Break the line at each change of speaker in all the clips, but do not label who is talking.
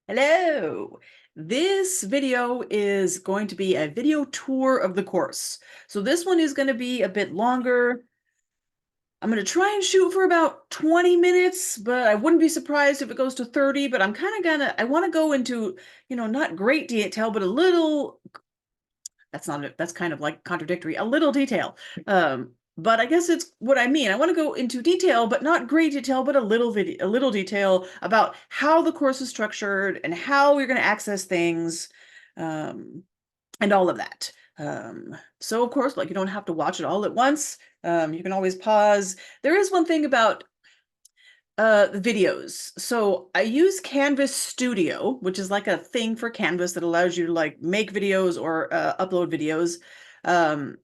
Hello. This video is going to be a video tour of the course. So this one is going to be a bit longer. I'm going to try and shoot for about 20 minutes, but I wouldn't be surprised if it goes to 30, but I'm kind of I want to go into, not great detail, but a little, that's kind of like contradictory, a little detail. But I guess it's what I mean. I want to go into detail, but not great detail, but a little detail about how the course is structured and how you're going to access things, um, and all of that. So of course, like you don't have to watch it all at once. You can always pause. There is one thing about videos. So I use Canvas Studio, which is like a thing for Canvas that allows you to like make videos or upload videos. Um,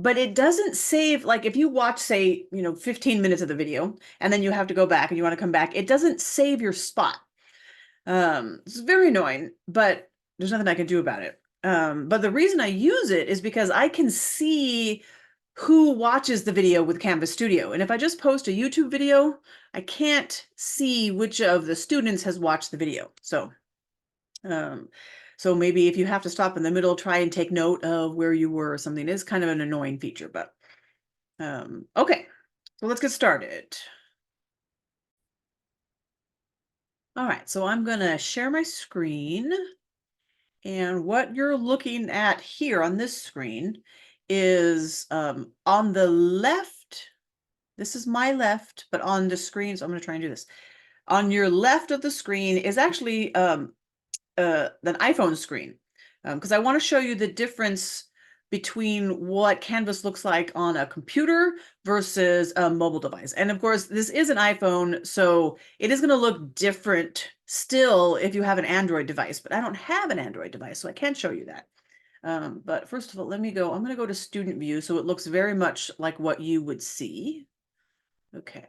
but it doesn't save, like if you watch, say, 15 minutes of the video and then you have to go back and you want to come back, it doesn't save your spot. It's very annoying, but there's nothing I can do about it. But the reason I use it is because I can see who watches the video with Canvas Studio. And if I just post a YouTube video, I can't see which of the students has watched the video. Um, so maybe if you have to stop in the middle, try and take note of where you were or something. It is kind of an annoying feature, but okay, so let's get started. All right, so I'm gonna share my screen. And what you're looking at here on this screen is on the left. This is my left, but on the screen, so I'm going to try and do this. On your left of the screen is actually an iPhone screen, because I want to show you the difference between what Canvas looks like on a computer versus a mobile device. And of course, this is an iPhone, so it is going to look different still if you have an Android device, but I don't have an Android device, so I can't show you that. But first of all, I'm going to go to student view, so it looks very much like what you would see. Okay.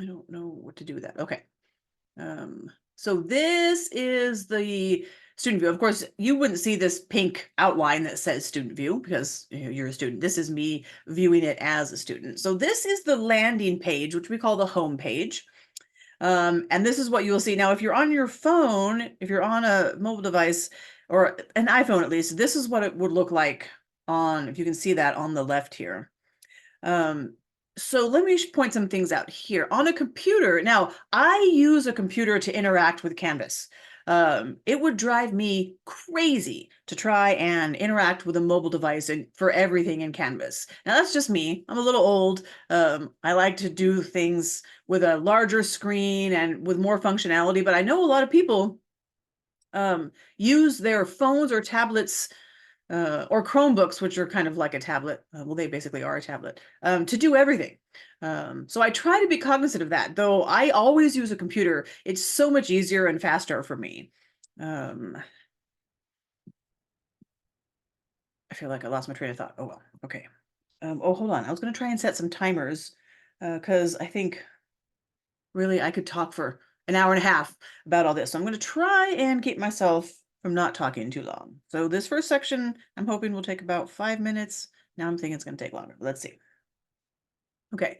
I don't know what to do with that. Okay. So this is the student view. Of course, you wouldn't see this pink outline that says student view because you're a student. This is me viewing it as a student. So this is the landing page, which we call the home page. And this is what you'll see. Now, if you're on your phone, if you're on a mobile device or an iPhone at least, this is what it would look like on, if you can see that on the left here. So let me point some things out here. On a computer, now I use a computer to interact with Canvas. It would drive me crazy to try and interact with a mobile device and for everything in Canvas. Now that's just me. I'm a little old. I like to do things with a larger screen and with more functionality, but I know a lot of people use their phones or tablets or Chromebooks, which are kind of like a tablet. Well, they basically are a tablet, to do everything. So I try to be cognizant of that, though I always use a computer. It's so much easier and faster for me. I feel like I lost my train of thought. Oh, well, okay. Oh, hold on. I was going to try and set some timers because I think really I could talk for an hour and a half about all this. So I'm going to try and keep myself from not talking too long. So this first section, I'm hoping will take about 5 minutes. Now I'm thinking it's going to take longer. Let's see. Okay.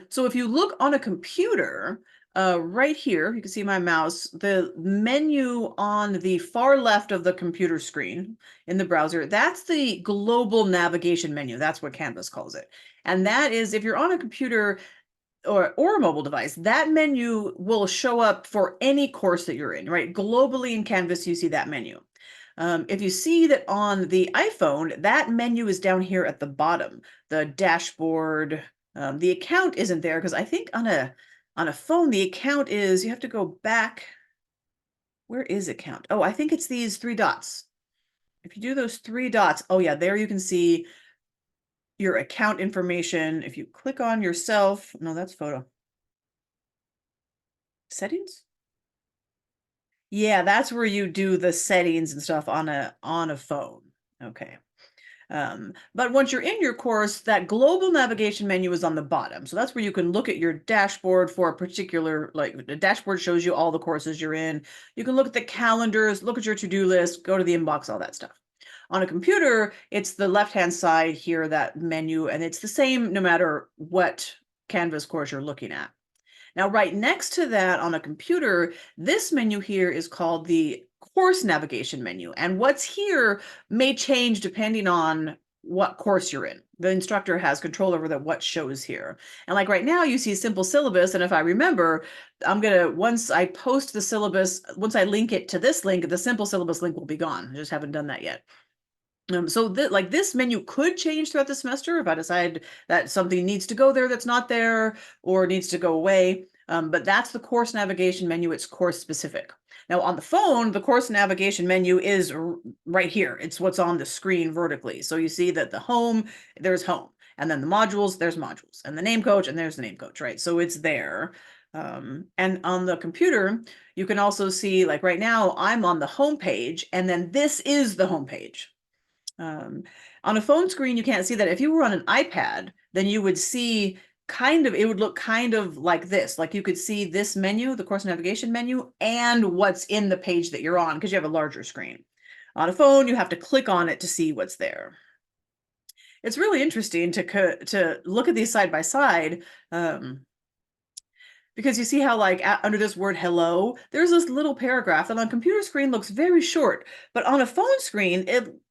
So if you look on a computer, right here, you can see my mouse, the menu on the far left of the computer screen in the browser, that's the global navigation menu. That's what Canvas calls it. And that is, if you're on a computer, or a mobile device, that menu will show up for any course that you're in, right? Globally in Canvas, you see that menu. If you see that on the iPhone, that menu is down here at the bottom, the dashboard. The account isn't there because I think on a phone, the account is, you have to go back. Where is account? Oh, I think it's these 3 dots. If you do those 3 dots, oh yeah, there you can see your account information. If you click on yourself, no, that's photo. Settings? Yeah, that's where you do the settings and stuff on a phone. Okay. But once you're in your course, that global navigation menu is on the bottom. So that's where you can look at your dashboard for a particular, like the dashboard shows you all the courses you're in. You can look at the calendars, look at your to-do list, go to the inbox, all that stuff. On a computer, it's the left-hand side here, that menu, and it's the same no matter what Canvas course you're looking at. Now, right next to that on a computer, this menu here is called the course navigation menu. And what's here may change depending on what course you're in. The instructor has control over what shows here. And like right now, you see simple syllabus. And if I remember, once I post the syllabus, once I link it to this link, the simple syllabus link will be gone. I just haven't done that yet. So like this menu could change throughout the semester if I decide that something needs to go there that's not there or needs to go away. But that's the course navigation menu. It's course specific. Now on the phone, the course navigation menu is right here. It's what's on the screen vertically. So you see that the home, there's home. And then the modules, there's modules. And the name coach, and there's the name coach, right? So it's there. And on the computer, you can also see, like right now, I'm on the home page, and then this is the home page. On a phone screen, you can't see that. If you were on an iPad, then you would see it would look kind of like this. Like you could see this menu, the course navigation menu, and what's in the page that you're on because you have a larger screen. On a phone, you have to click on it to see what's there. It's really interesting to look at these side by side. Because you see how like under this word hello, there's this little paragraph that on computer screen looks very short, but on a phone screen,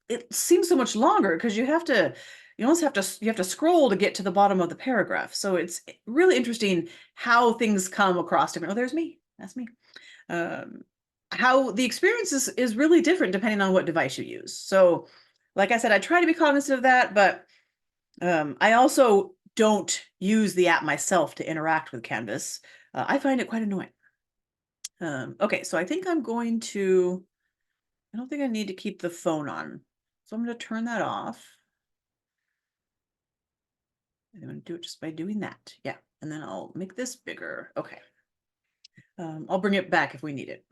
it seems so much longer because you have to scroll to get to the bottom of the paragraph. So it's really interesting how things come across different. Oh, there's me. That's me. How the experience is really different depending on what device you use. So like I said, I try to be cognizant of that, but I also don't use the app myself to interact with Canvas. I find it quite annoying. Okay, so I think I don't think I need to keep the phone on. So I'm going to turn that off. I'm going to do it just by doing that. Yeah, and then I'll make this bigger. Okay. I'll bring it back if we need it.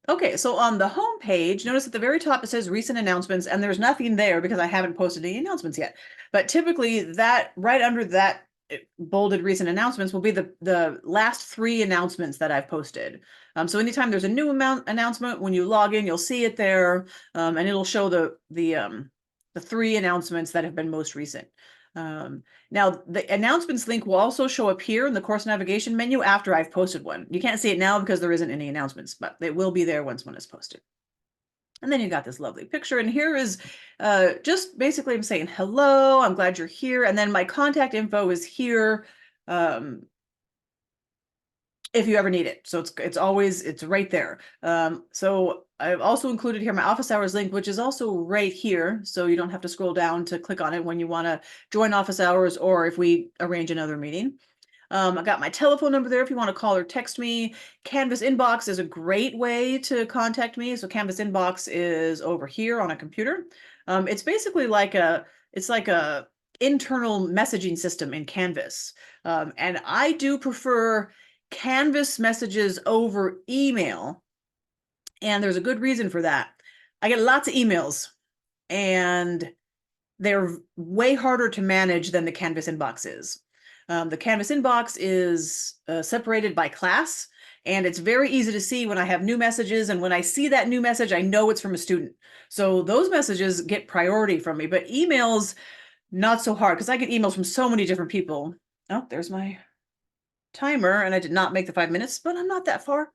Okay, so on the home page, notice at the very top it says recent announcements, and there's nothing there because I haven't posted any announcements yet. But typically that right under that bolded recent announcements will be the last 3 announcements that I've posted. So anytime there's a new announcement, when you log in, you'll see it there, and it'll show the 3 announcements that have been most recent. Now the announcements link will also show up here in the course navigation menu after I've posted one. You can't see it now because there isn't any announcements, but it will be there once one is posted. And then you got this lovely picture, and here is just basically I'm saying hello, I'm glad you're here, and then my contact info is here if you ever need it. So it's right there. So I've also included here my office hours link, which is also right here. So you don't have to scroll down to click on it when you want to join office hours or if we arrange another meeting. I got my telephone number there if you want to call or text me. Canvas inbox is a great way to contact me. So Canvas inbox is over here on a computer. It's basically like a internal messaging system in Canvas. And I do prefer Canvas messages over email. And there's a good reason for that. I get lots of emails and they're way harder to manage than the Canvas inbox is. The Canvas inbox is separated by class, and it's very easy to see when I have new messages. And when I see that new message, I know it's from a student. So those messages get priority from me, but emails, not so hard because I get emails from so many different people. Oh, there's my timer, and I did not make the 5 minutes, but I'm not that far.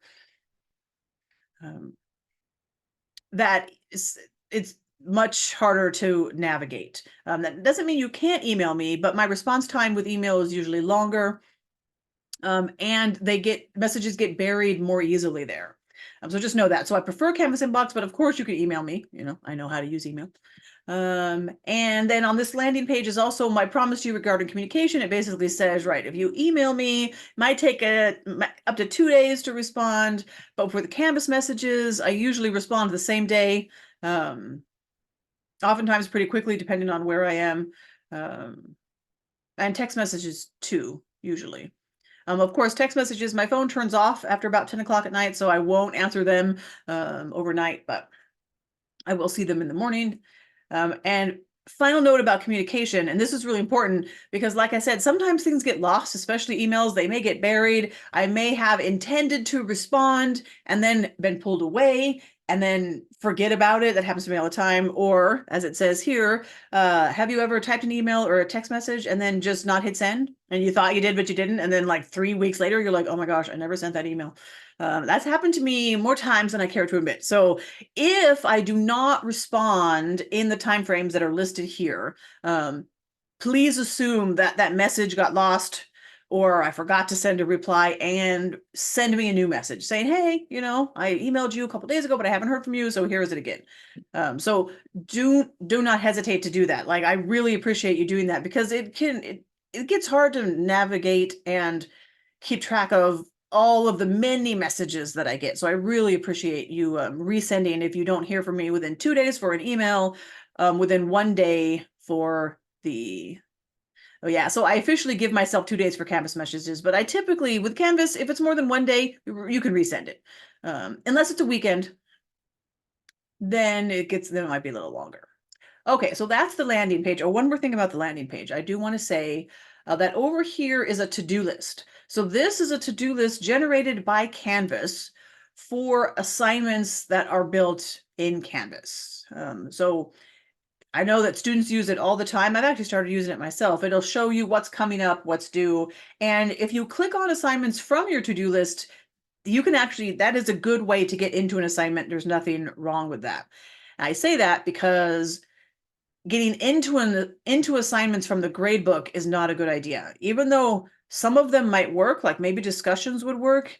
It's much harder to navigate. That doesn't mean you can't email me, but my response time with email is usually longer, and messages get buried more easily there. So just know that. So I prefer Canvas inbox, but of course you can email me. I know how to use email. And then on this landing page is also my promise to you regarding communication. It basically says, right, if you email me, it might take up to 2 days to respond, but for the Canvas messages, I usually respond the same day, oftentimes pretty quickly, depending on where I am, and text messages too, usually. Of course, text messages, my phone turns off after about 10 o'clock at night, so I won't answer them overnight, but I will see them in the morning. And final note about communication, and this is really important because like I said, sometimes things get lost, especially emails. They may get buried. I may have intended to respond and then been pulled away. and then forget about it. That happens to me all the time. Or as it says here, have you ever typed an email or a text message and then just not hit send? And you thought you did, but you didn't. And then like 3 weeks later, you're like, oh my gosh, I never sent that email. That's happened to me more times than I care to admit. So if I do not respond in the timeframes that are listed here, please assume that that message got lost, or I forgot to send a reply, and send me a new message saying, hey, I emailed you a couple days ago, but I haven't heard from you, so here is it again. So do not hesitate to do that. Like, I really appreciate you doing that, because it gets hard to navigate and keep track of all of the many messages that I get. So I really appreciate you resending. If you don't hear from me within 2 days for an email, within 1 day for the Oh yeah, so I officially give myself 2 days for Canvas messages, but I typically, with Canvas, if it's more than 1 day, you can resend it. Unless it's a weekend, then it might be a little longer. Okay, so that's the landing page. Oh, one more thing about the landing page. I do want to say that over here is a to-do list. So this is a to-do list generated by Canvas for assignments that are built in Canvas. So I know that students use it all the time. I've actually started using it myself. It'll show you what's coming up, what's due. And if you click on assignments from your to-do list, you can actually, that is a good way to get into an assignment. There's nothing wrong with that. I say that because getting into assignments from the gradebook is not a good idea. Even though some of them might work, like maybe discussions would work,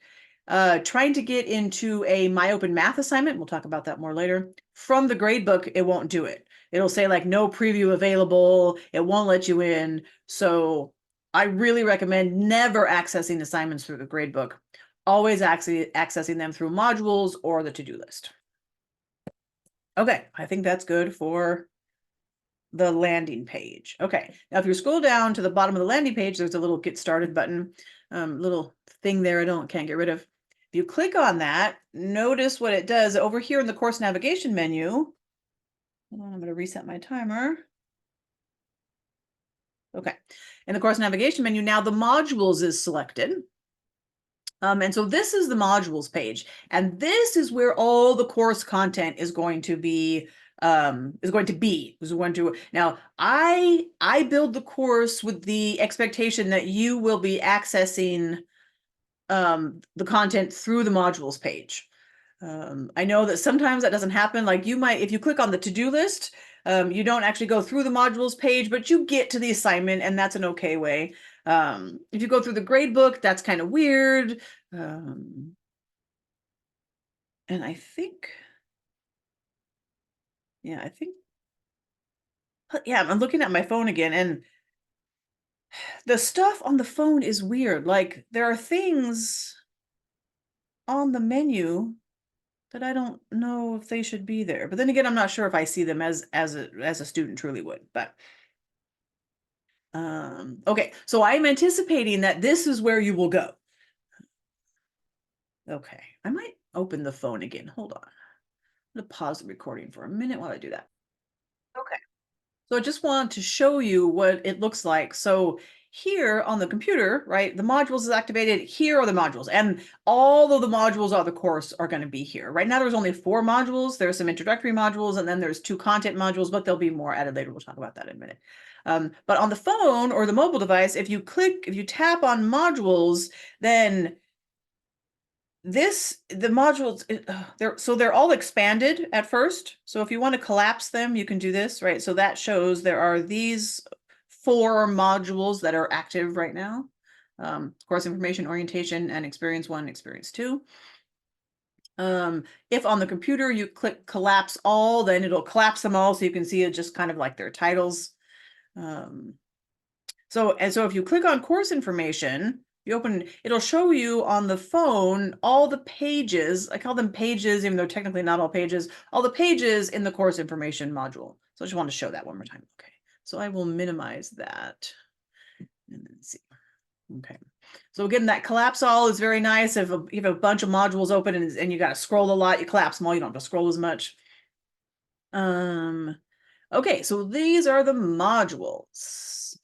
trying to get into a MyOpenMath assignment, we'll talk about that more later, from the gradebook, it won't do it. It'll say like no preview available, it won't let you in. So I really recommend never accessing assignments through the gradebook, always accessing them through modules or the to-do list. Okay, I think that's good for the landing page. Okay, now if you scroll down to the bottom of the landing page, there's a little get started button, little thing there I can't get rid of. If you click on that, notice what it does over here in the course navigation menu. Hold on, I'm going to reset my timer. Okay, in the course navigation menu, now the modules is selected. And so this is the modules page, and this is where all the course content is going to be. Now I build the course with the expectation that you will be accessing the content through the modules page. I know that sometimes that doesn't happen. Like you might, if you click on the to-do list, you don't actually go through the modules page, but you get to the assignment, and that's an okay way. If you go through the gradebook, that's kind of weird. And I think, yeah, I'm looking at my phone again, and the stuff on the phone is weird. Like there are things on the menu that I don't know if they should be there. But then again, I'm not sure if I see them as a student truly would. But okay, so I'm anticipating that this is where you will go. Okay, I might open the phone again. Hold on. I'm gonna pause the recording for a minute while I do that. Okay. So I just want to show you what it looks like. So here on the computer, right, the modules is activated. Here are the modules, and all of the modules of the course are going to be here. Right now, there's only 4 modules. There's some introductory modules, and then there's 2 content modules, but there'll be more added later. We'll talk about that in a minute. But on the phone or the mobile device, if you tap on modules, then the modules, they're all expanded at first. So if you want to collapse them, you can do this, right? So that shows there are these 4 modules that are active right now. Course information, orientation, and experience 1, experience 2. If on the computer you click collapse all, then it'll collapse them all, so you can see it just kind of like their titles. So if you click on course information, it'll show you on the phone all the pages. I call them pages, even though technically not all pages, all the pages in the course information module. So I just want to show that one more time. Okay, so I will minimize that and then see. Okay, so again, that collapse all is very nice. If you have a bunch of modules open and you got to scroll a lot, you collapse them all, you don't have to scroll as much. Okay, so these are the modules.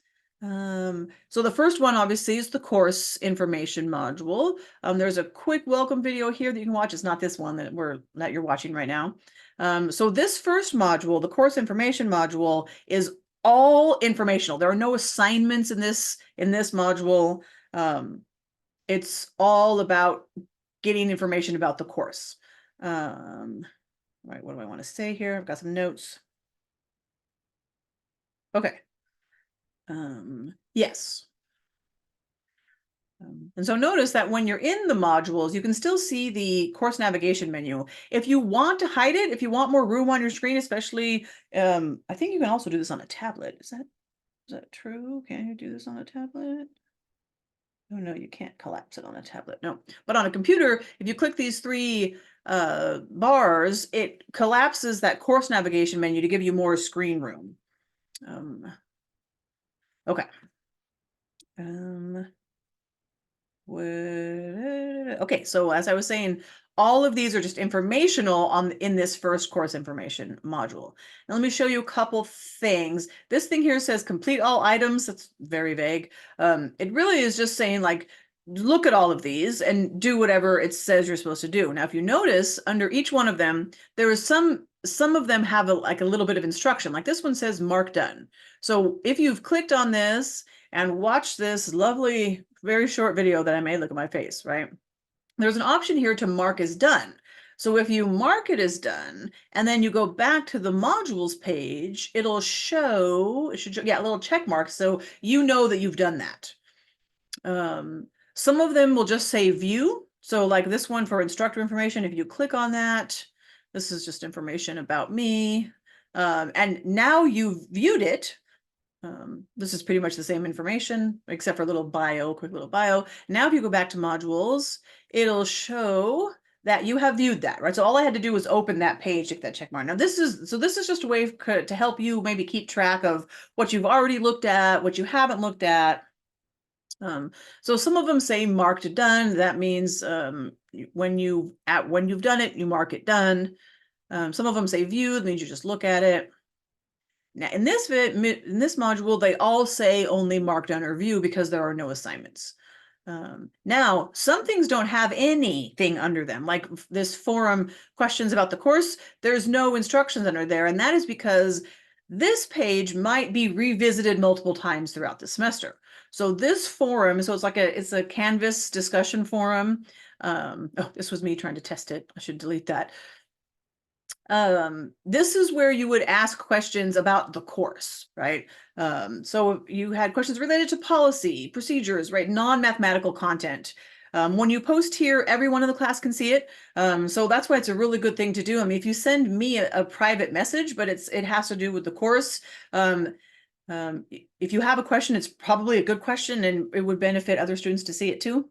So the first one obviously is the course information module. There's a quick welcome video here that you can watch. It's not this one that you're watching right now. So this first module, the course information module, is all informational. There are no assignments in this module. It's all about getting information about the course. Right, what do I want to say here? I've got some notes. Okay. Yes. And so notice that when you're in the modules, you can still see the course navigation menu. If you want to hide it, if you want more room on your screen, especially, I think you can also do this on a tablet. Is that true? Can you do this on a tablet? Oh no, you can't collapse it on a tablet. No, but on a computer, if you click these three bars, it collapses that course navigation menu to give you more screen room. Okay. Okay, so as I was saying, all of these are just informational in this first course information module. Now let me show you a couple things. This thing here says complete all items. That's very vague. It really is just saying like, look at all of these and do whatever it says you're supposed to do. Now, if you notice under each one of them, there is some of them have like a little bit of instruction. Like this one says mark done. So if you've clicked on this and watched this lovely, very short video that I made, look at my face, right? There's an option here to mark as done. So if you mark it as done, and then you go back to the modules page, it should show, yeah, a little check mark. So you know that you've done that. Some of them will just say view. So like this one for instructor information, if you click on that, this is just information about me. And now you've viewed it. This is pretty much the same information, except for a little bio, quick little bio. Now, if you go back to modules, it'll show that you have viewed that, right? So all I had to do was open that page, hit that check mark. Now this is just a way to help you maybe keep track of what you've already looked at, what you haven't looked at. So some of them say marked done. That means when you've done it, you mark it done. Some of them say viewed, means you just look at it. Now in this module, they all say only mark done or view because there are no assignments. Now, some things don't have anything under them, like this forum questions about the course. There's no instructions under there, and that is because this page might be revisited multiple times throughout the semester. So this forum, so it's a Canvas discussion forum. Oh, this was me trying to test it. I should delete that. This is where you would ask questions about the course, right? So you had questions related to policy, procedures, right? Non-mathematical content. When you post here, everyone in the class can see it. So that's why it's a really good thing to do. I mean, if you send me a private message, but it has to do with the course, if you have a question, it's probably a good question and it would benefit other students to see it too.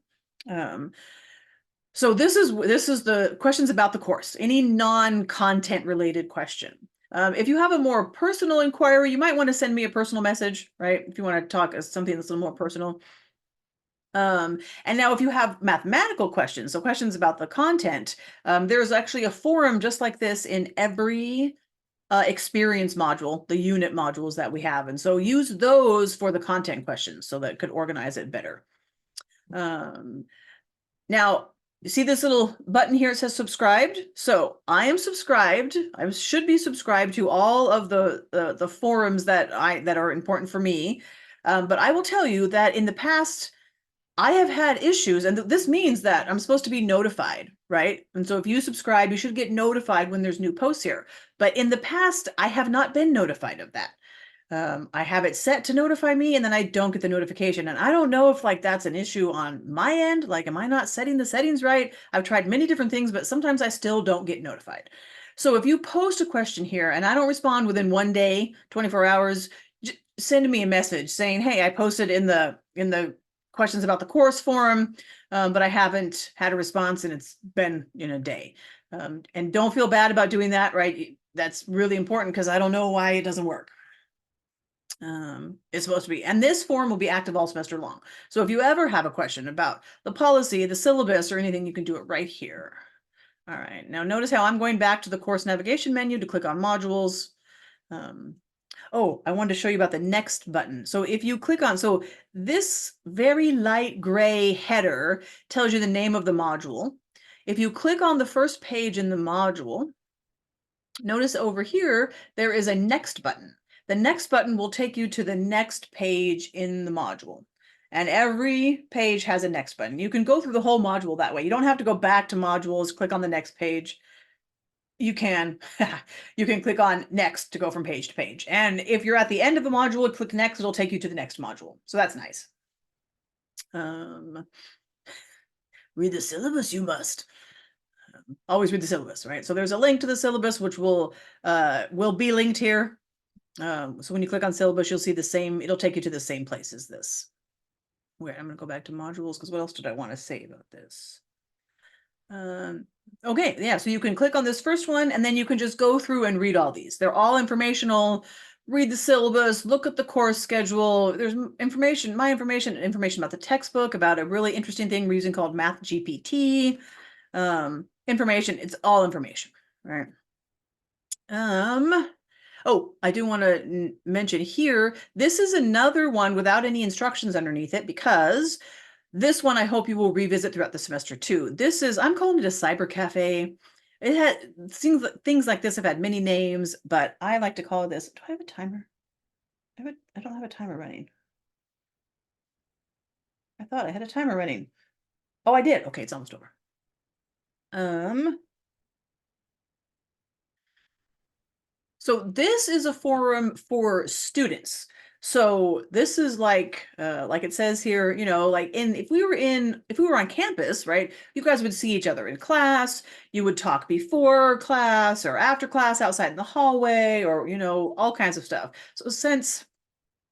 So this is the questions about the course, any non-content related question. If you have a more personal inquiry, you might want to send me a personal message, right? If you want to talk as something that's a little more personal. And now if you have mathematical questions, so questions about the content, there's actually a forum just like this in every experience module, the unit modules that we have. And so use those for the content questions so that could organize it better. Now, you see this little button here, it says subscribed. So I am subscribed. I should be subscribed to all of the forums that are important for me. But I will tell you that in the past, I have had issues, and this means that I'm supposed to be notified, right? And so if you subscribe, you should get notified when there's new posts here. But in the past, I have not been notified of that. I have it set to notify me and then I don't get the notification. And I don't know if like that's an issue on my end. Like, am I not setting the settings right? I've tried many different things, but sometimes I still don't get notified. So if you post a question here and I don't respond within 1 day, 24 hours, send me a message saying, hey, I posted in the questions about the course forum, but I haven't had a response and it's been in a day. And don't feel bad about doing that, right? That's really important because I don't know why it doesn't work. It's supposed to be, and this forum will be active all semester long. So if you ever have a question about the policy, the syllabus, or anything, you can do it right here. All right, now notice how I'm going back to the course navigation menu to click on modules. Oh, I wanted to show you about the next button. So if you click on, so this very light gray header tells you the name of the module. If you click on the first page in the module, notice over here, there is a next button. The next button will take you to the next page in the module. And every page has a next button. You can go through the whole module that way. You don't have to go back to modules, click on the next page. You can, you can click on next to go from page to page. And if you're at the end of a module, click next, it'll take you to the next module. So that's nice. Read the syllabus, you must. Always read the syllabus, right? So there's a link to the syllabus, which will be linked here. So when you click on syllabus, you'll see the same, it'll take you to the same place as this. Wait, I'm gonna go back to modules because what else did I want to say about this? Okay, yeah, so you can click on this first one and then you can just go through and read all these. They're all informational. Read the syllabus, look at the course schedule. There's information about the textbook, about a really interesting thing we're using called Math GPT. Information, it's all information, right? Oh, I do want to mention here, this is another one without any instructions underneath it because this one I hope you will revisit throughout the semester too. This is, I'm calling it a cyber cafe. It had things like this have had many names, but I like to call this, do I have a timer? I don't have a timer running. I thought I had a timer running. Oh, I did. Okay, it's almost over. So this is a forum for students. So this is like it says here, you know, like if we were on campus, right, you guys would see each other in class, you would talk before class or after class outside in the hallway or, you know, all kinds of stuff. So since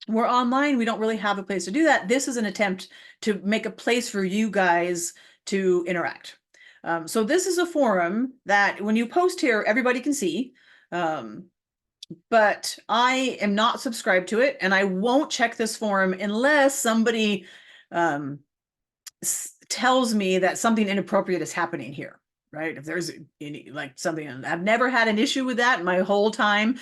we're online, we don't really have a place to do that. This is an attempt to make a place for you guys to interact. So this is a forum that when you post here, everybody can see. But I am not subscribed to it and I won't check this forum unless somebody tells me that something inappropriate is happening here, right? If there's any, like something, I've never had an issue with that in my whole time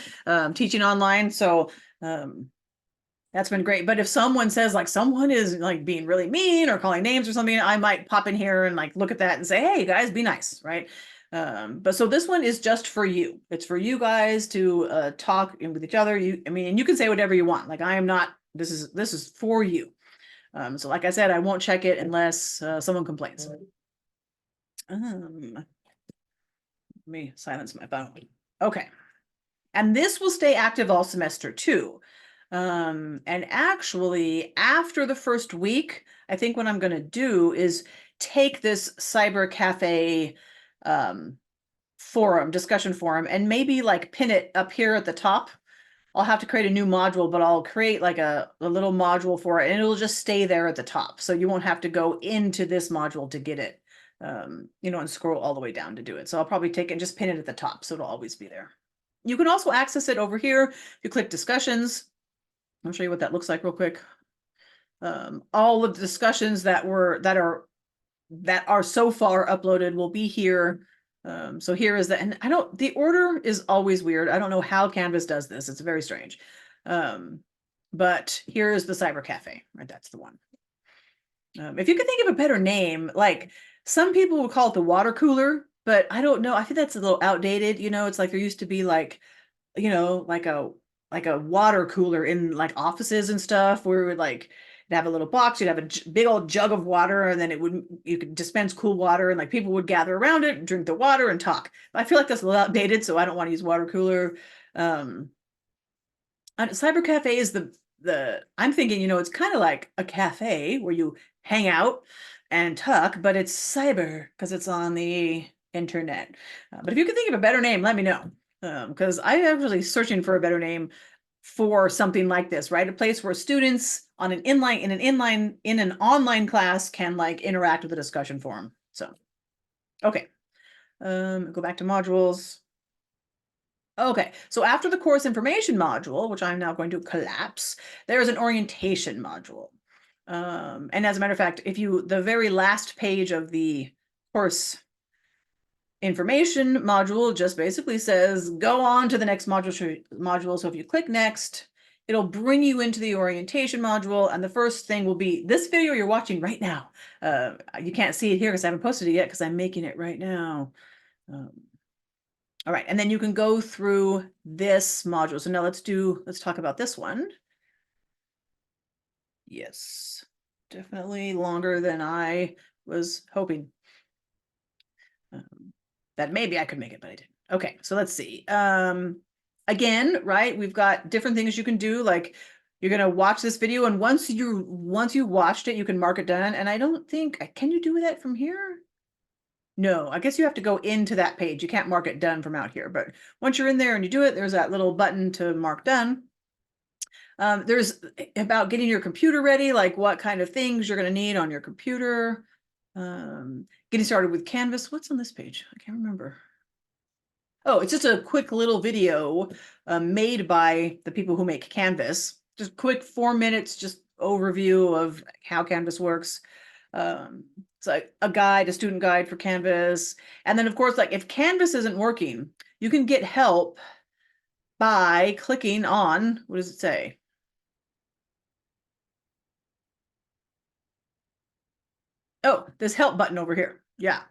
teaching online. So that's been great. But if someone says like someone is like being really mean or calling names or something, I might pop in here and like look at that and say, hey, guys, be nice, right? But so this one is just for you. It's for you guys to talk with each other. I mean, and you can say whatever you want. Like I am not, this is for you. So like I said, I won't check it unless someone complains. Let me silence my phone. Okay. And this will stay active all semester too. And actually, after the first week, I think what I'm going to do is take this cyber cafe discussion forum, and maybe like pin it up here at the top. I'll have to create a new module, but I'll create like a little module for it and it'll just stay there at the top. So you won't have to go into this module to get it, you know, and scroll all the way down to do it. So I'll probably take it and just pin it at the top. So it'll always be there. You can also access it over here. If you click discussions, I'll show you what that looks like real quick. All of the discussions that are so far uploaded will be here. So here is and the order is always weird. I don't know how Canvas does this. It's very strange. But here is the Cyber Cafe, right? That's the one. If you could think of a better name, like some people would call it the water cooler, but I don't know. I think that's a little outdated. You know, it's like there used to be like, you know, like a water cooler in like offices and stuff where we would like have a little box, you'd have a big old jug of water, and then you could dispense cool water and like people would gather around it and drink the water and talk. But I feel like that's a little outdated, so I don't want to use water cooler. Cyber Cafe is I'm thinking, you know, it's kind of like a cafe where you hang out and talk, but it's cyber because it's on the internet. But if you can think of a better name, let me know. Because I'm actually searching for a better name for something like this, right? A place where students in an online class can like interact with the discussion forum. So, okay. Go back to modules. Okay, so after the course information module, which I'm now going to collapse, there is an orientation module. And as a matter of fact, the very last page of the course Information module just basically says, go on to the next module. So if you click next, it'll bring you into the orientation module. And the first thing will be this video you're watching right now. You can't see it here because I haven't posted it yet because I'm making it right now. All right, and then you can go through this module. So now let's talk about this one. Yes, definitely longer than I was hoping. That maybe I could make it, but I didn't. Okay, so let's see. Again, right, we've got different things you can do. Like you're gonna watch this video, and once you watched it, you can mark it done. And I don't think, can you do that from here? No, I guess you have to go into that page. You can't mark it done from out here. But once you're in there and you do it, there's that little button to mark done. There's about getting your computer ready, like what kind of things you're going to need on your computer. Getting started with Canvas. What's on this page? I can't remember. Oh, it's just a quick little video made by the people who make Canvas. Just quick 4 minutes, just overview of how Canvas works. It's like a guide, a student guide for Canvas. And then of course, like if Canvas isn't working, you can get help by clicking on, what does it say? Oh, this help button over here. Yeah.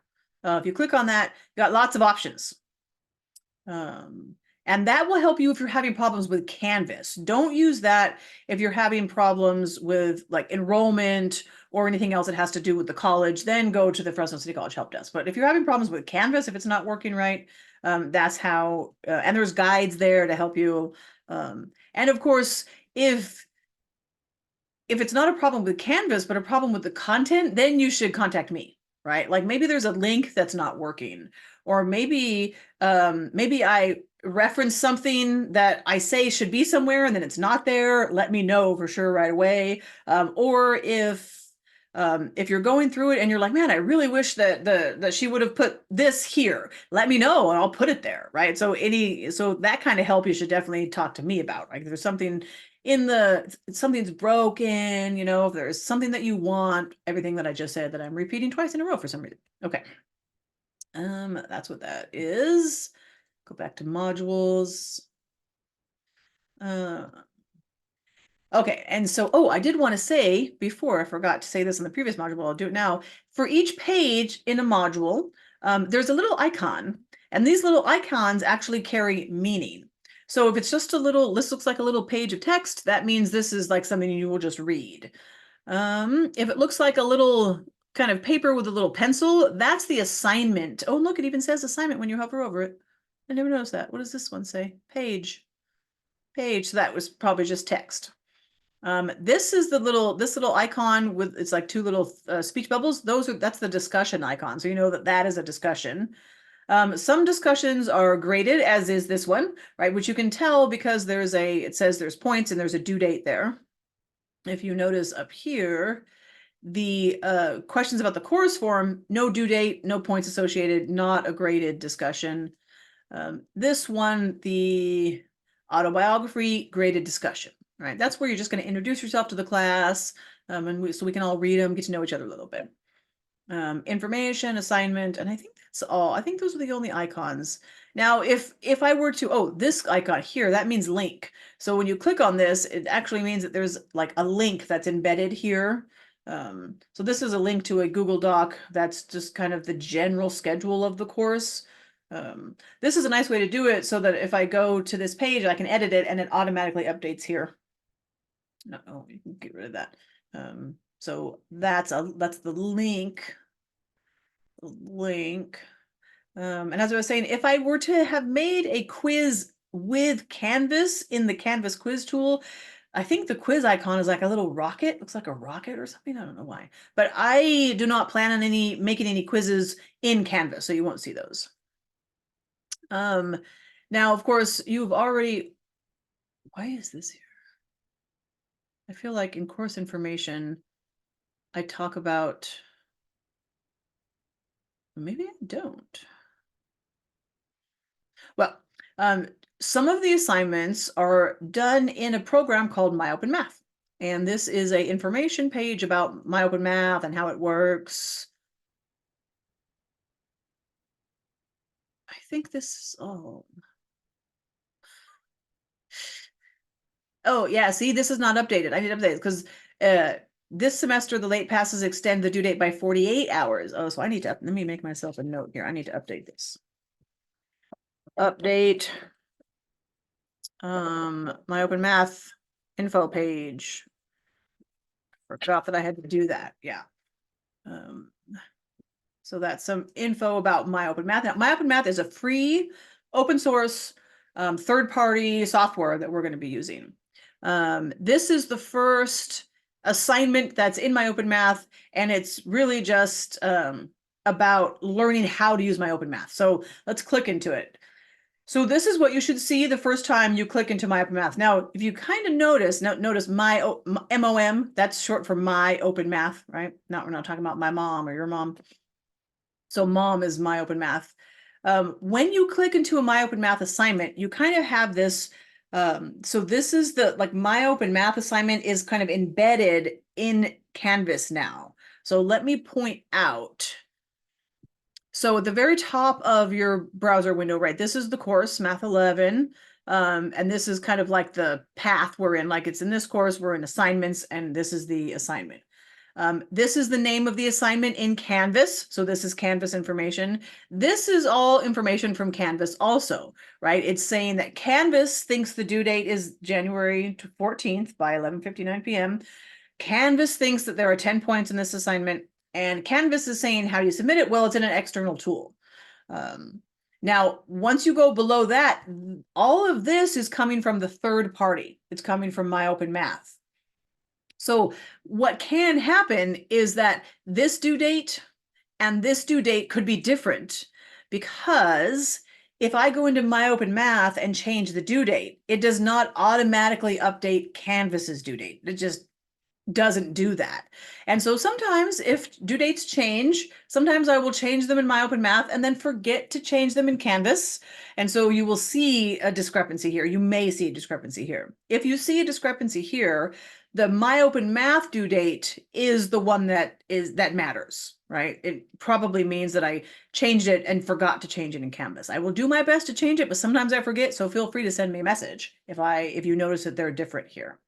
If you click on that, you got lots of options. And that will help you if you're having problems with Canvas. Don't use that if you're having problems with like enrollment or anything else that has to do with the college, then go to the Fresno City College Help Desk. But if you're having problems with Canvas, if it's not working right, that's how, and there's guides there to help you. And of course, if it's not a problem with Canvas, but a problem with the content, then you should contact me, right? Like maybe there's a link that's not working, or maybe I reference something that I say should be somewhere and then it's not there. Let me know for sure right away. Or if you're going through it and you're like, man, I really wish that she would have put this here. Let me know and I'll put it there, right? So that kind of help you should definitely talk to me about. Like, if there's something something's broken, if there's something that you want, everything that I just said that I'm repeating twice in a row for some reason. Okay. That's what that is. Go back to modules. Okay, and so, I did want to say before, I forgot to say this in the previous module, but I'll do it now. For each page in a module, there's a little icon, and these little icons actually carry meaning. So if it's just this looks like a little page of text, that means this is like something you will just read. If it looks like a little kind of paper with a little pencil, that's the assignment. Oh, look, it even says assignment when you hover over it. I never noticed that. What does this one say? Page. So that was probably just text. This is this little icon with, it's like two little speech bubbles. That's the discussion icon. So you know that is a discussion. Some discussions are graded, as is this one, right? Which you can tell because it says there's points and there's a due date there. If you notice up here, the questions about the course form, no due date, no points associated, not a graded discussion. This one, the autobiography, graded discussion, right? That's where you're just going to introduce yourself to the class, so we can all read them, get to know each other a little bit. Information, assignment, and I think that's all. I think those are the only icons. Now, if I were to, this icon here, that means link. So when you click on this, it actually means that there's like a link that's embedded here. So this is a link to a Google Doc. That's just kind of the general schedule of the course. This is a nice way to do it so that if I go to this page, I can edit it and it automatically updates here. No, you can get rid of that. So that's the link. And as I was saying, if I were to have made a quiz with Canvas in the Canvas quiz tool, I think the quiz icon is like a little rocket. Looks like a rocket or something. I don't know why, but I do not plan on making any quizzes in Canvas, so you won't see those. Now, of course, why is this here? I feel like in course information, I talk about, maybe I don't. Well, some of the assignments are done in a program called MyOpenMath. And this is a information page about MyOpenMath and how it works. think this, oh yeah, see, this is not updated. I need to update it because this semester the late passes extend the due date by 48 hours. Oh, so I need to, let me make myself a note here. I need to update this. Update my open math info page. Forgot that I had to do that. Yeah. So that's some info about My Open Math. Now, My Open Math is a free open source third-party software that we're going to be using. This is the first assignment that's in My Open Math, and it's really just about learning how to use My Open Math. So let's click into it. So this is what you should see the first time you click into My Open Math. Now, if you kind of notice my MOM, that's short for My Open Math, right? We're not talking about my mom or your mom. So mom is My Open Math. When you click into a My Open Math assignment, you kind of have this. So this is the, like, My Open Math assignment is kind of embedded in Canvas now. So let me point out. So at the very top of your browser window, right, this is the course, Math 11. And this is kind of like the path we're in, like it's in this course, we're in assignments, and this is the assignment. This is the name of the assignment in Canvas. So this is Canvas information. This is all information from Canvas also, right? It's saying that Canvas thinks the due date is January 14th by 11:59 p.m. Canvas thinks that there are 10 points in this assignment, and Canvas is saying, how do you submit it? Well, it's in an external tool. Now, once you go below that, all of this is coming from the third party. It's coming from My Open Math. So what can happen is that this due date and this due date could be different, because if I go into My Open Math and change the due date, it does not automatically update Canvas's due date. It just doesn't do that. And so sometimes if due dates change, sometimes I will change them in My Open Math and then forget to change them in Canvas. And so you will see a discrepancy here. You may see a discrepancy here. If you see a discrepancy here, the My Open Math due date is the one that matters, right? It probably means that I changed it and forgot to change it in Canvas. I will do my best to change it, but sometimes I forget. So feel free to send me a message if you notice that they're different here.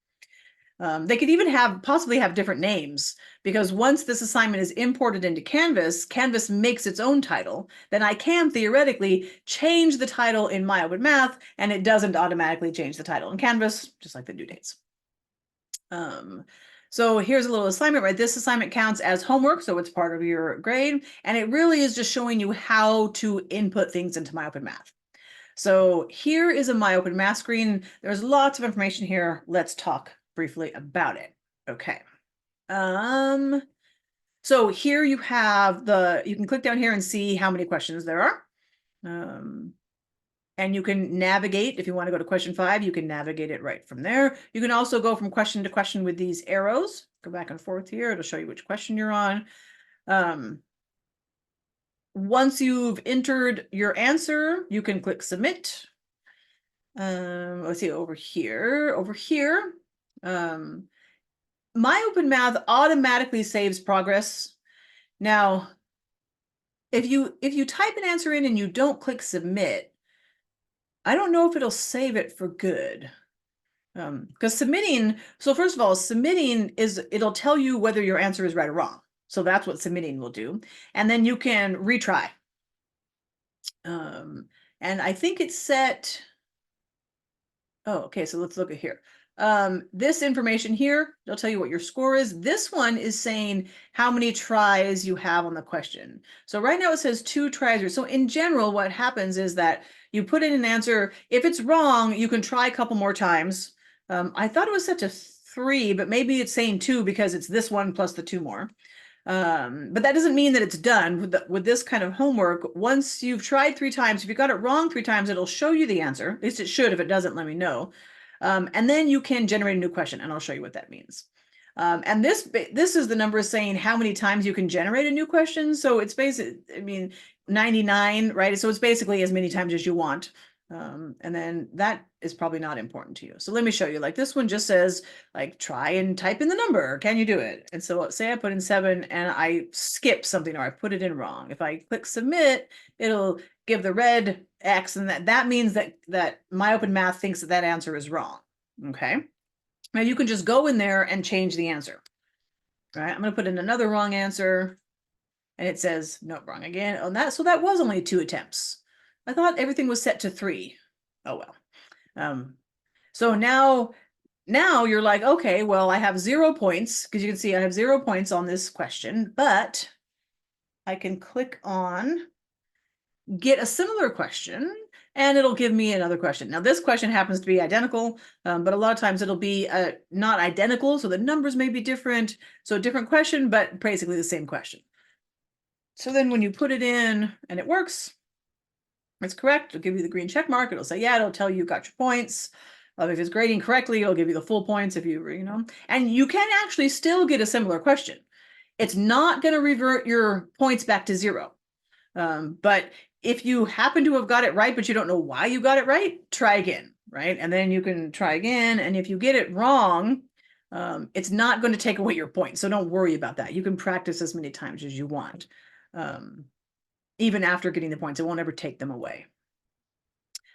They could even possibly have different names, because once this assignment is imported into Canvas, Canvas makes its own title. Then I can theoretically change the title in My Open Math, and it doesn't automatically change the title in Canvas, just like the due dates. So here's a little assignment, right? This assignment counts as homework, so it's part of your grade, and it really is just showing you how to input things into My Open Math. So here is a My Open Math screen. There's lots of information here. Let's talk briefly about it. Okay. So here you have you can click down here and see how many questions there are. And you can navigate, if you want to go to question 5, you can navigate it right from there. You can also go from question to question with these arrows. Go back and forth here. It'll show you which question you're on. Once you've entered your answer, you can click submit. Let's see, over here. My Open Math automatically saves progress. Now, if you type an answer in and you don't click submit, I don't know if it'll save it for good. Because submitting, so first of all, submitting it'll tell you whether your answer is right or wrong. So that's what submitting will do. And then you can retry. And I think it's set. Oh, okay, so let's look at here. This information here, they'll tell you what your score is. This one is saying how many tries you have on the question. So right now it says 2 tries. So in general, what happens is that you put in an answer. If it's wrong, you can try a couple more times. I thought it was set to 3, but maybe it's saying 2 because it's this one plus the 2 more. But that doesn't mean that it's done with this kind of homework. Once you've tried 3 times, if you got it wrong 3 times, it'll show you the answer. At least it should. If it doesn't, let me know. And then you can generate a new question, and I'll show you what that means. And this is the number saying how many times you can generate a new question. So it's basically, 99, right? So it's basically as many times as you want. And then that is probably not important to you. So let me show you. Like this one just says, like, try and type in the number. Can you do it? And so say I put in 7 and I skip something or I put it in wrong. If I click submit, it'll give the red X, and that means that MyOpenMath thinks that answer is wrong. Okay. Now you can just go in there and change the answer. All right. I'm going to put in another wrong answer, and it says nope, wrong again. Oh, so that was only 2 attempts. I thought everything was set to 3. Oh well. So now you're like, okay, well, I have 0 points, because you can see I have 0 points on this question, but I can click on get a similar question, and it'll give me another question. Now this question happens to be identical, but a lot of times it'll be not identical, so the numbers may be different. So a different question, but basically the same question. So then when you put it in and it works, it's correct, it'll give you the green check mark. It'll say, yeah, it'll tell you got your points. If it's grading correctly, it'll give you the full points if you know. And you can actually still get a similar question. It's not going to revert your points back to 0. But if you happen to have got it right, but you don't know why you got it right, try again, right? And then you can try again. And if you get it wrong, it's not going to take away your points. So don't worry about that. You can practice as many times as you want. Even after getting the points, it won't ever take them away.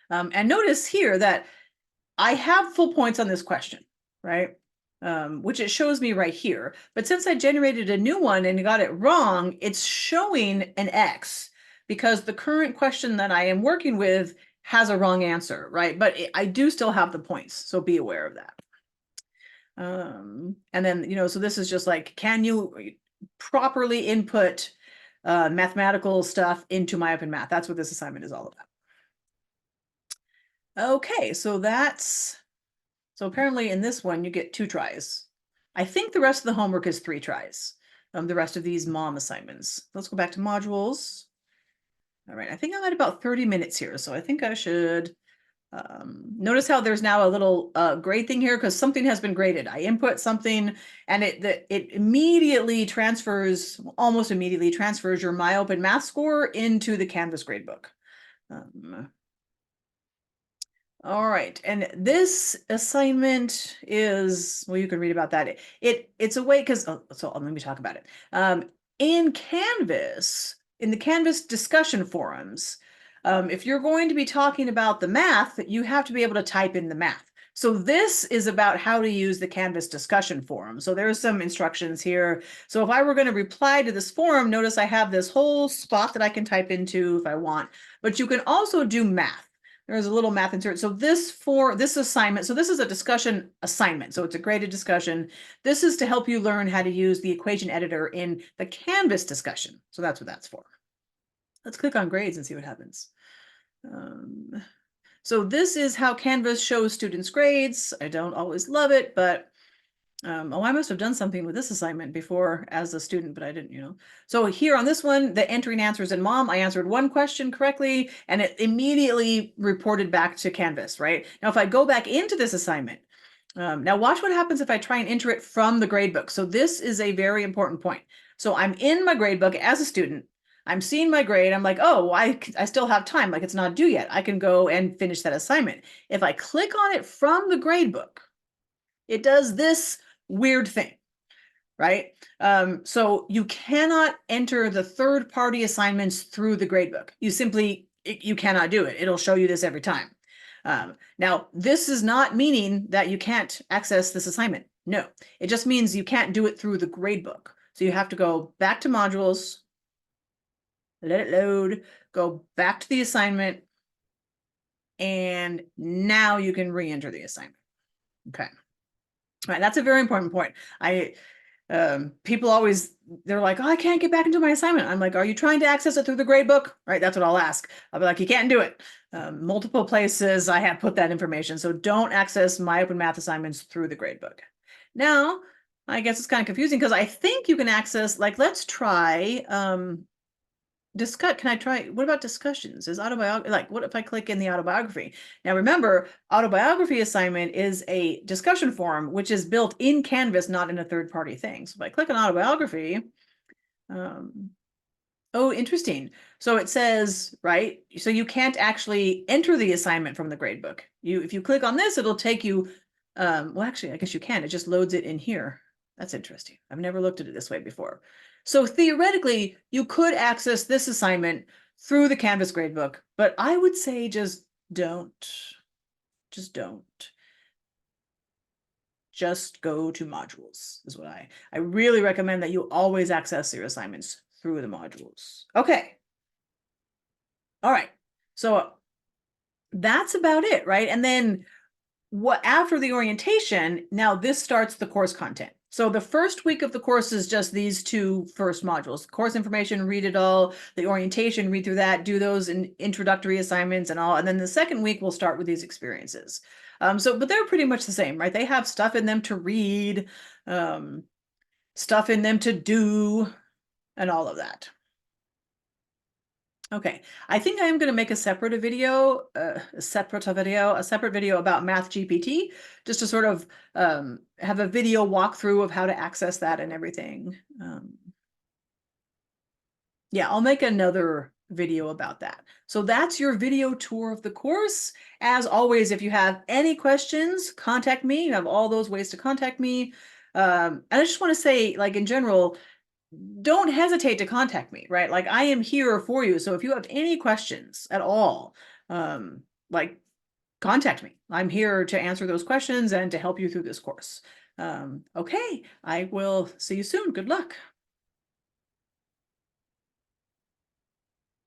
And notice here that I have full points on this question, right? Which it shows me right here. But since I generated a new one and got it wrong, it's showing an X because the current question that I am working with has a wrong answer, right? But I do still have the points, so be aware of that. And then, so this is just like, can you properly input mathematical stuff into MyOpenMath? That's what this assignment is all about. Okay, so apparently in this one you get 2 tries. I think the rest of the homework is 3 tries. The rest of these mom assignments. Let's go back to modules. All right, I think I'm at about 30 minutes here, so I think I should notice how there's now a little grade thing here because something has been graded. I input something and it immediately transfers, almost immediately transfers your MyOpenMath score into the Canvas gradebook. All right, and this assignment is, well, you can read about that. It's a way, because, so let me talk about it. In Canvas, in the Canvas discussion forums, if you're going to be talking about the math, you have to be able to type in the math. So this is about how to use the Canvas discussion forum. So there's some instructions here. So if I were going to reply to this forum, notice I have this whole spot that I can type into if I want, but you can also do math. There's a little math insert. So this assignment, so this is a discussion assignment. So it's a graded discussion. This is to help you learn how to use the equation editor in the Canvas discussion. So that's what that's for. Let's click on grades and see what happens. So this is how Canvas shows students grades. I don't always love it, but oh, I must have done something with this assignment before as a student, but I didn't, So here on this one, the entering answers in mom, I answered one question correctly, and it immediately reported back to Canvas, right? Now, if I go back into this assignment, now watch what happens if I try and enter it from the gradebook. So this is a very important point. So I'm in my gradebook as a student. I'm seeing my grade. I'm like, oh, I still have time. Like it's not due yet. I can go and finish that assignment. If I click on it from the gradebook, it does this weird thing, right? So you cannot enter the third-party assignments through the gradebook. You cannot do it. It'll show you this every time. Now, this is not meaning that you can't access this assignment. No, it just means you can't do it through the gradebook. So you have to go back to modules, let it load, go back to the assignment, and now you can re-enter the assignment. Okay. All right, that's a very important point. People always, they're like, oh, I can't get back into my assignment. I'm like, are you trying to access it through the gradebook? Right, that's what I'll ask. I'll be like, you can't do it. Multiple places I have put that information. So don't access MyOpenMath assignments through the gradebook. Now, I guess it's kind of confusing because I think you can access, like, let's try, can I try, what about discussions? Is autobiography, like what if I click in the autobiography? Now remember, autobiography assignment is a discussion forum, which is built in Canvas, not in a third-party thing. So if I click on autobiography, Oh, interesting. So it says, right? So you can't actually enter the assignment from the gradebook. If you click on this, it'll take you, well, actually, I guess you can. It just loads it in here. That's interesting. I've never looked at it this way before. So theoretically, you could access this assignment through the Canvas gradebook, but I would say just don't. Just don't. Just go to modules is what I really recommend, that you always access your assignments through the modules. Okay. All right. So that's about it, right? And then what after the orientation, now this starts the course content. So the first week of the course is just these two first modules: course information, read it all; the orientation, read through that, do those introductory assignments and all. And then the second week we'll start with these experiences. But they're pretty much the same, right? They have stuff in them to read, stuff in them to do, and all of that. Okay, I think I am going to make a separate video, a separate video about Math GPT, just to sort of have a video walkthrough of how to access that and everything. Yeah, I'll make another video about that. So that's your video tour of the course. As always, if you have any questions, contact me. You have all those ways to contact me. And I just want to say, like, in general, don't hesitate to contact me, right? Like, I am here for you. So if you have any questions at all, like, contact me. I'm here to answer those questions and to help you through this course. Okay, I will see you soon. Good luck.